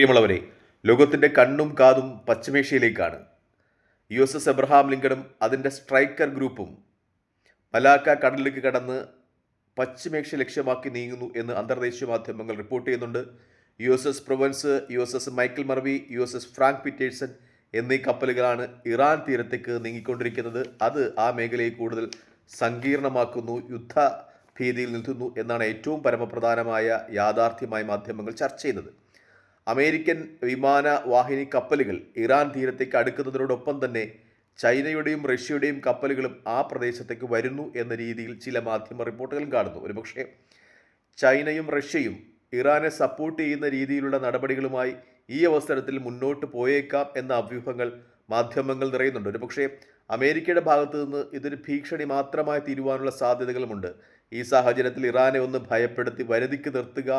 പ്രിയമുള്ളവരെ, ലോകത്തിൻ്റെ കണ്ണും കാതും പശ്ചിമേഷ്യയിലേക്കാണ്. USS എബ്രഹാം ലിങ്കണും അതിൻ്റെ സ്ട്രൈക്കർ ഗ്രൂപ്പും മലാക്ക കടലിലേക്ക് കടന്ന് പശ്ചിമേഷ്യ ലക്ഷ്യമാക്കി നീങ്ങുന്നു എന്ന് അന്തർദേശീയ മാധ്യമങ്ങൾ റിപ്പോർട്ട് ചെയ്യുന്നുണ്ട്. USS Provence, USS Michael Murphy, USS Frank Petersen എന്നീ കപ്പലുകളാണ് ഇറാൻ തീരത്തേക്ക് നീങ്ങിക്കൊണ്ടിരിക്കുന്നത്. അത് ആ മേഖലയെ കൂടുതൽ സങ്കീർണമാക്കുന്നു, യുദ്ധ ഭീതിയിൽ നിൽക്കുന്നു എന്നാണ് ഏറ്റവും പരമപ്രധാനമായ യാഥാർത്ഥ്യമായി മാധ്യമങ്ങൾ ചർച്ച ചെയ്യുന്നത്. അമേരിക്കൻ വിമാനവാഹിനി കപ്പലുകൾ ഇറാൻ തീരത്തേക്ക് അടുക്കുന്നതിനോടൊപ്പം തന്നെ ചൈനയുടെയും റഷ്യയുടെയും കപ്പലുകളും ആ പ്രദേശത്തേക്ക് വരുന്നു എന്ന രീതിയിൽ ചില മാധ്യമ റിപ്പോർട്ടുകളും കാണുന്നു. ഒരുപക്ഷെ ചൈനയും റഷ്യയും ഇറാനെ സപ്പോർട്ട് ചെയ്യുന്ന രീതിയിലുള്ള നടപടികളുമായി ഈ അവസരത്തിൽ മുന്നോട്ട് പോയേക്കാം എന്ന അഭ്യൂഹങ്ങൾ മാധ്യമങ്ങൾ നിറയുന്നുണ്ട്. ഒരുപക്ഷെ അമേരിക്കയുടെ ഭാഗത്തു നിന്ന് ഇതൊരു ഭീഷണി മാത്രമായി തീരുവാനുള്ള സാധ്യതകളുമുണ്ട്. ഈ സാഹചര്യത്തിൽ ഇറാനെ ഒന്ന് ഭയപ്പെടുത്തി വരുതിക്ക് നിർത്തുക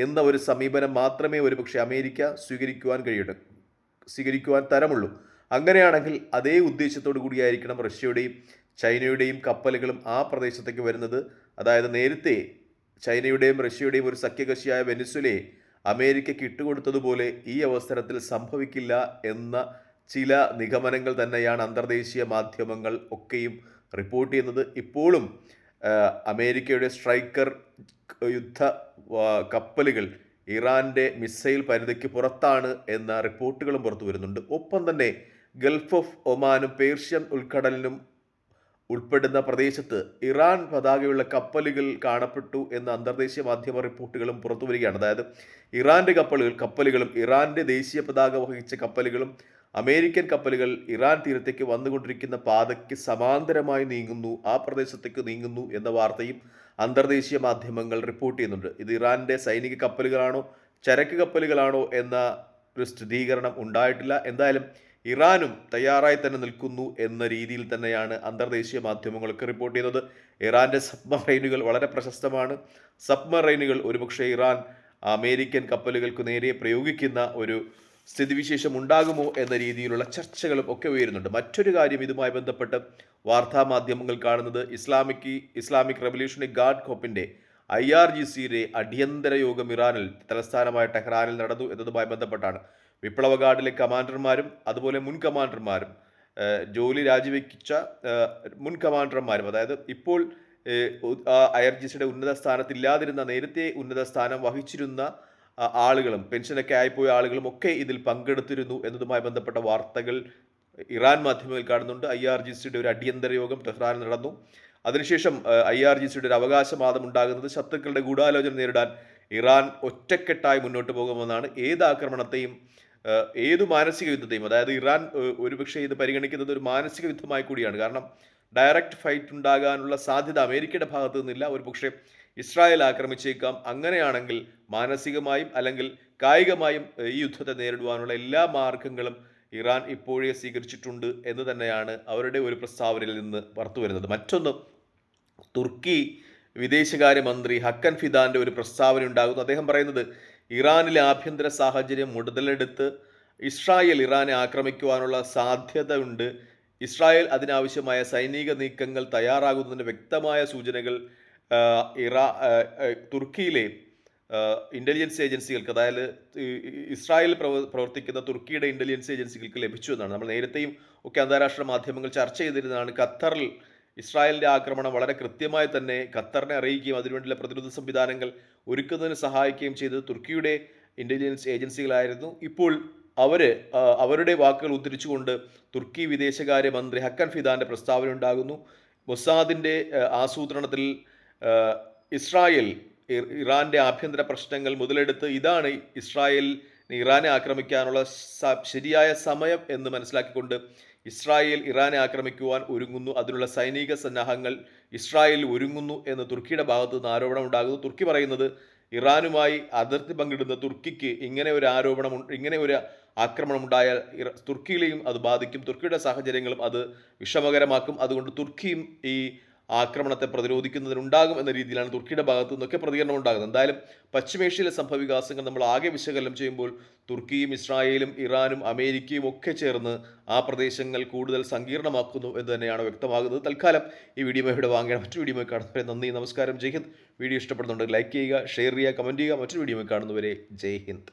എന്ന ഒരു സമീപനം മാത്രമേ ഒരുപക്ഷെ അമേരിക്ക സ്വീകരിക്കുവാൻ തരമുള്ളൂ. അങ്ങനെയാണെങ്കിൽ അതേ ഉദ്ദേശത്തോടു കൂടിയായിരിക്കണം റഷ്യയുടെയും ചൈനയുടെയും കപ്പലുകളും ആ പ്രദേശത്തേക്ക് വരുന്നത്. അതായത് നേരത്തെ ചൈനയുടെയും റഷ്യയുടെയും ഒരു സഖ്യകക്ഷിയായ വെനിസ്വേലയെ അമേരിക്കയ്ക്ക് ഇട്ടുകൊടുത്തതുപോലെ ഈ അവസരത്തിൽ സംഭവിക്കില്ല എന്ന ചില നിഗമനങ്ങൾ തന്നെയാണ് അന്തർദേശീയ മാധ്യമങ്ങൾ ഒക്കെയും റിപ്പോർട്ട് ചെയ്യുന്നത്. ഇപ്പോഴും അമേരിക്കയുടെ സ്ട്രൈക്കർ യുദ്ധ കപ്പലുകൾ ഇറാൻ്റെ മിസൈൽ പരിധിക്ക് പുറത്താണ് എന്ന റിപ്പോർട്ടുകളും പുറത്തു വരുന്നുണ്ട്. ഒപ്പം തന്നെ ഗൾഫ് ഓഫ് ഒമാനും പേർഷ്യൻ ഉൾക്കടലിനും ഉൾപ്പെടുന്ന പ്രദേശത്ത് ഇറാൻ പതാകയുള്ള കപ്പലുകൾ കാണപ്പെട്ടു എന്ന അന്തർദേശീയ മാധ്യമ റിപ്പോർട്ടുകളും പുറത്തു വരികയാണ്. അതായത് ഇറാൻ്റെ കപ്പലുകളും ഇറാൻ്റെ ദേശീയ പതാക വഹിച്ച കപ്പലുകളും അമേരിക്കൻ കപ്പലുകൾ ഇറാൻ തീരത്തേക്ക് വന്നുകൊണ്ടിരിക്കുന്ന പാതയ്ക്ക് സമാന്തരമായി നീങ്ങുന്നു, ആ പ്രദേശത്തേക്ക് നീങ്ങുന്നു എന്ന വാർത്തയും അന്തർദേശീയ മാധ്യമങ്ങൾ റിപ്പോർട്ട് ചെയ്യുന്നുണ്ട്. ഇത് ഇറാൻ്റെ സൈനിക കപ്പലുകളാണോ ചരക്ക് കപ്പലുകളാണോ എന്ന ഒരു സ്ഥിരീകരണം ഉണ്ടായിട്ടില്ല. എന്തായാലും ഇറാനും തയ്യാറായി തന്നെ നിൽക്കുന്നു എന്ന രീതിയിൽ തന്നെയാണ് അന്തർദേശീയ മാധ്യമങ്ങളൊക്കെ റിപ്പോർട്ട് ചെയ്യുന്നത്. ഇറാൻ്റെ സബ്മറൈനുകൾ വളരെ പ്രശസ്തമാണ്. സബ്മറൈനുകൾ ഒരുപക്ഷെ ഇറാൻ അമേരിക്കൻ കപ്പലുകൾക്ക് നേരെ പ്രയോഗിക്കുന്ന ഒരു സ്ഥിതിവിശേഷം ഉണ്ടാകുമോ എന്ന രീതിയിലുള്ള ചർച്ചകളും ഒക്കെ ഉയരുന്നുണ്ട്. മറ്റൊരു കാര്യം ഇതുമായി ബന്ധപ്പെട്ട് വാർത്താ മാധ്യമങ്ങൾ കാണുന്നത് ഇസ്ലാമിക് റവല്യൂഷണറി ഗാർഡ് കോപ്പിൻ്റെ IRGCയുടെ അടിയന്തര യോഗം ഇറാനിൽ തലസ്ഥാനമായ ടെഹ്റാനിൽ നടന്നു എന്നതുമായി ബന്ധപ്പെട്ടാണ്. വിപ്ലവ ഗാർഡിലെ കമാൻഡർമാരും അതുപോലെ മുൻ കമാൻഡർമാരും ജോലി രാജിവെച്ച മുൻ കമാൻഡർമാരും, അതായത് ഇപ്പോൾ IRGCയുടെ ഉന്നത സ്ഥാനത്തില്ലാതിരുന്ന നേരത്തെ ഉന്നത സ്ഥാനം വഹിച്ചിരുന്ന ആളുകളും പെൻഷനൊക്കെ ആയിപ്പോയ ആളുകളും ഒക്കെ ഇതിൽ പങ്കെടുത്തിരുന്നു എന്നതുമായി ബന്ധപ്പെട്ട വാർത്തകൾ ഇറാൻ മാധ്യമങ്ങൾ കാണുന്നുണ്ട്. IRGCയുടെ ഒരു അടിയന്തര യോഗം ടെഹ്റാനിൽ നടന്നു. അതിനുശേഷം IRGCയുടെ ഒരു അവകാശവാദം ഉണ്ടാകുന്നത് ശത്രുക്കളുടെ ഗൂഢാലോചന നേരിടാൻ ഇറാൻ ഒറ്റക്കെട്ടായി മുന്നോട്ട് പോകുമെന്നാണ്. ഏത് ആക്രമണത്തെയും ഏതു മാനസിക യുദ്ധത്തെയും, അതായത് ഇറാൻ ഒരുപക്ഷെ ഇത് പരിഗണിക്കുന്നത് ഒരു മാനസിക യുദ്ധമായി കൂടിയാണ്. കാരണം ഡയറക്റ്റ് ഫൈറ്റ് ഉണ്ടാകാനുള്ള സാധ്യത അമേരിക്കയുടെ ഭാഗത്തു നിന്നില്ല. ഒരുപക്ഷെ ഇസ്രായേൽ ആക്രമിച്ചേക്കാം. അങ്ങനെയാണെങ്കിൽ മാനസികമായും അല്ലെങ്കിൽ കായികമായും ഈ യുദ്ധത്തെ നേരിടുവാനുള്ള എല്ലാ മാർഗങ്ങളും ഇറാൻ ഇപ്പോഴേ സ്വീകരിച്ചിട്ടുണ്ട് എന്ന് തന്നെയാണ് അവരുടെ ഒരു പ്രസ്താവനയിൽ നിന്ന് പുറത്തു വരുന്നത്. മറ്റൊന്ന്, തുർക്കി വിദേശകാര്യമന്ത്രി ഹക്കൻ ഫിദാൻ്റെ ഒരു പ്രസ്താവന ഉണ്ടാകുന്നു. അദ്ദേഹം പറയുന്നത് ഇറാനിലെ ആഭ്യന്തര സാഹചര്യം മുതലെടുത്ത് ഇസ്രായേൽ ഇറാനെ ആക്രമിക്കുവാനുള്ള സാധ്യത ഉണ്ട്. ഇസ്രായേൽ അതിനാവശ്യമായ സൈനിക നീക്കങ്ങൾ തയ്യാറാകുന്നതിന് വ്യക്തമായ സൂചനകൾ തുർക്കിയിലെ ഇൻ്റലിജൻസ് ഏജൻസികൾക്ക്, അതായത് ഇസ്രായേലിൽ പ്രവർത്തിക്കുന്ന തുർക്കിയുടെ ഇൻ്റലിജൻസ് ഏജൻസികൾക്ക് ലഭിച്ചു എന്നാണ്. നമ്മൾ നേരത്തെയും ഒക്കെ അന്താരാഷ്ട്ര മാധ്യമങ്ങൾ ചർച്ച ചെയ്തിരുന്നതാണ്. ഖത്തറിൽ ഇസ്രായേലിൻ്റെ ആക്രമണം വളരെ കൃത്യമായി തന്നെ ഖത്തറിനെ അറിയിക്കുകയും അതിനുവേണ്ടിയുള്ള പ്രതിരോധ സംവിധാനങ്ങൾ ഒരുക്കുന്നതിന് സഹായിക്കുകയും ചെയ്തത് തുർക്കിയുടെ ഇൻ്റലിജൻസ് ഏജൻസികളായിരുന്നു. ഇപ്പോൾ അവരുടെ വാക്കുകൾ ഉദ്ധരിച്ചുകൊണ്ട് തുർക്കി വിദേശകാര്യ മന്ത്രി ഹക്കൻ ഫിദാൻ്റെ പ്രസ്താവന ഉണ്ടാകുന്നു. മൊസാദിൻ്റെ ആസൂത്രണത്തിൽ ഇസ്രായേൽ ഇറാൻ്റെ ആഭ്യന്തര പ്രശ്നങ്ങൾ മുതലെടുത്ത് ഇതാണ് ഇസ്രായേൽ ഇറാനെ ആക്രമിക്കാനുള്ള ശരിയായ സമയം എന്ന് മനസ്സിലാക്കിക്കൊണ്ട് ഇസ്രായേൽ ഇറാനെ ആക്രമിക്കുവാൻ ഒരുങ്ങുന്നു, അതിനുള്ള സൈനിക സന്നാഹങ്ങൾ ഇസ്രായേൽ ഒരുങ്ങുന്നു എന്ന് തുർക്കിയുടെ ഭാഗത്തു നിന്ന് ആരോപണം ഉണ്ടാകുന്നു. തുർക്കി പറയുന്നത് ഇറാനുമായി അതിർത്തി പങ്കിടുന്ന തുർക്കിക്ക് ഇങ്ങനെ ഒരു ആക്രമണം ഉണ്ടായാൽ തുർക്കിയിലെയും അത് ബാധിക്കും, തുർക്കിയുടെ സാഹചര്യങ്ങളും അത് വിഷമകരമാക്കും. അതുകൊണ്ട് തുർക്കിയും ഈ ആക്രമണത്തെ പ്രതിരോധിക്കുന്നതിനുണ്ടാകും എന്ന രീതിയിലാണ് തുർക്കിയുടെ ഭാഗത്തു നിന്നൊക്കെ പ്രതികരണം ഉണ്ടാകുന്നത്. എന്തായാലും പശ്ചിമേഷ്യയിലെ സംഭവവികാസങ്ങൾ നമ്മൾ ആകെ വിശകലനം ചെയ്യുമ്പോൾ തുർക്കിയും ഇസ്രായേലും ഇറാനും അമേരിക്കയും ഒക്കെ ചേർന്ന് ആ പ്രദേശങ്ങൾ കൂടുതൽ സങ്കീർണമാക്കുന്നു എന്ന് തന്നെയാണ് വ്യക്തമാകുന്നത്. തൽക്കാലം ഈ വീഡിയോ ഇവിടെ വാങ്ങണം. മറ്റൊരു വീഡിയോ കാണുന്നവരെ നന്ദി, നമസ്കാരം, ജയ് ഹിന്ദ്. വീഡിയോ ഇഷ്ടപ്പെടുന്നുണ്ടെങ്കിൽ ലൈക്ക് ചെയ്യുക, ഷെയർ ചെയ്യുക, കമൻറ്റ് ചെയ്യുക. മറ്റൊരു വീഡിയോ കാണുന്നവരെ ജയ് ഹിന്ദ്.